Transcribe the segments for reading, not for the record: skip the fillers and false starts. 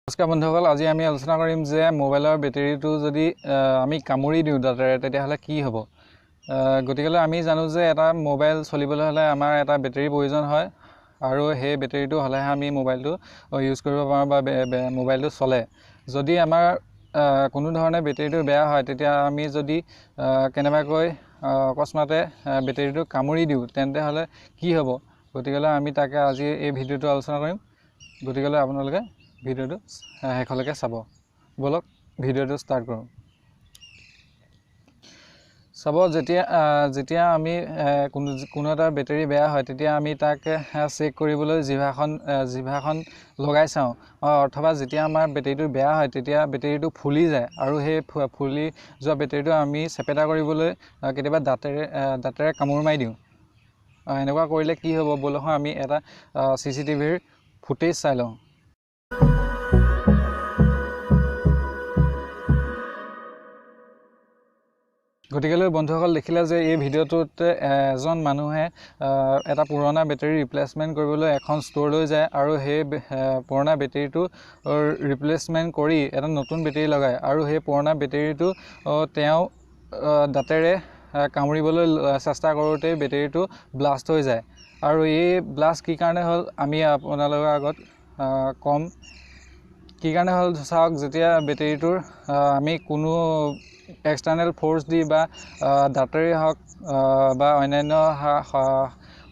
নমস্কাৰ বন্ধুসকল, আজি আমি আলোচনা কৰিম যে মোবাইলৰ বেটাৰীটো যদি আমি কামুৰি দিওঁ দাঁতেৰে তেতিয়াহ'লে কি হ'ব। গতিকে আমি জানো যে এটা মোবাইল চলিবলৈ হ'লে আমাৰ এটা বেটাৰী প্ৰয়োজন হয় আৰু সেই বেটাৰীটো হ'লেহে আমি মোবাইলটো ইউজ কৰিব পাৰোঁ বা মোবাইলটো চলে। যদি আমাৰ কোনো ধৰণে বেটাৰীটো বেয়া হয় তেতিয়া আমি যদি কেনেবাকৈ অকস্মাতে বেটাৰীটো কামুৰি দিওঁ তেন্তে হ'লে কি হ'ব। গতিকে আমি তাকে আজি এই ভিডিঅ'টো আলোচনা কৰিম। গতিকে আপোনালোকে ভিডিঅ'টো শেষলৈকে চাব। বলক ভিডিঅ'টো ষ্টাৰ্ট কৰোঁ। চাব, যেতিয়া আমি কোনো এটা বেটাৰী বেয়া হয় তেতিয়া আমি তাক চেক কৰিবলৈ জিভাখন লগাই চাওঁ, অথবা যেতিয়া আমাৰ বেটাৰীটো বেয়া হয় তেতিয়া বেটাৰীটো ফুলি যায় আৰু সেই ফুলি যোৱা বেটাৰীটো আমি চেপেটা কৰিবলৈ কেতিয়াবা দাঁতেৰে কামোৰ মাৰি দিওঁ। এনেকুৱা কৰিলে কি হ'ব বলক আমি এটা CCTVৰ ফুটেজ চাই লওঁ। গতিকে বন্ধুসকল, দেখিলে যে এই ভিডিঅ'টোত এজন মানুহে এটা পুৰণা বেটাৰী ৰিপ্লেচমেণ্ট কৰিবলৈ এখন ষ্ট'ৰলৈ যায় আৰু সেই পুৰণা বেটাৰীটো ৰিপ্লেচমেণ্ট কৰি এটা নতুন বেটাৰী লগায় আৰু সেই পুৰণা বেটাৰীটো তেওঁ দাঁতেৰে কামুৰিবলৈ চেষ্টা কৰোঁতেই বেটাৰীটো ব্লাষ্ট হৈ যায়। আৰু এই ব্লাষ্ট কি কাৰণে হ'ল আমি আপোনালোকৰ আগত ক'ম। কি কাৰণে হ'ল চাওক, যেতিয়া বেটাৰীটোৰ আমি কোনো এক্সটাৰ্নেল ফ'ৰ্চ দি বা দাঁতেৰে হওক বা অন্যান্য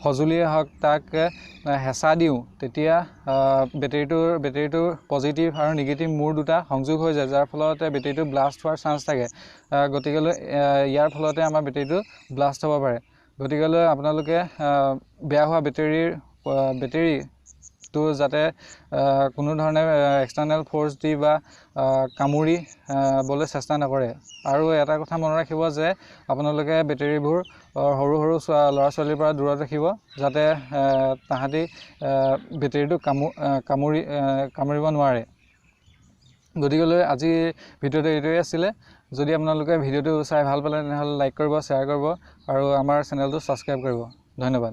সঁজুলিয়ে হওক তাক হেঁচা দিওঁ, তেতিয়া বেটাৰীটোৰ পজিটিভ আৰু নিগেটিভ মূৰ দুটা সংযোগ হৈ যায়, যাৰ ফলতে বেটাৰীটো ব্লাষ্ট হোৱাৰ চান্স থাকে। গতিকে ইয়াৰ ফলতে আমাৰ বেটাৰীটো ব্লাষ্ট হ'ব পাৰে। গতিকে আপোনালোকে বেয়া হোৱা বেটাৰীটো যাতে কোনো ধৰণে এক্সটাৰ্নেল ফ'ৰ্চ দি বা কামুৰিবলৈ চেষ্টা নকৰে। আৰু এটা কথা মনত ৰাখিব যে আপোনালোকে বেটাৰীবোৰ সৰু ল'ৰা ছোৱালীৰ পৰা দূৰত ৰাখিব, যাতে তাহাঁতি বেটাৰীটো কামুৰিব নোৱাৰে। গতিকে আজি ভিডিঅ'টো এইটোৱে আছিলে। যদি আপোনালোকে ভিডিঅ'টো চাই ভাল পালে তেনেহ'লে লাইক কৰিব, শ্বেয়াৰ কৰিব আৰু আমাৰ চেনেলটো ছাবস্ক্ৰাইব কৰিব। ধন্যবাদ।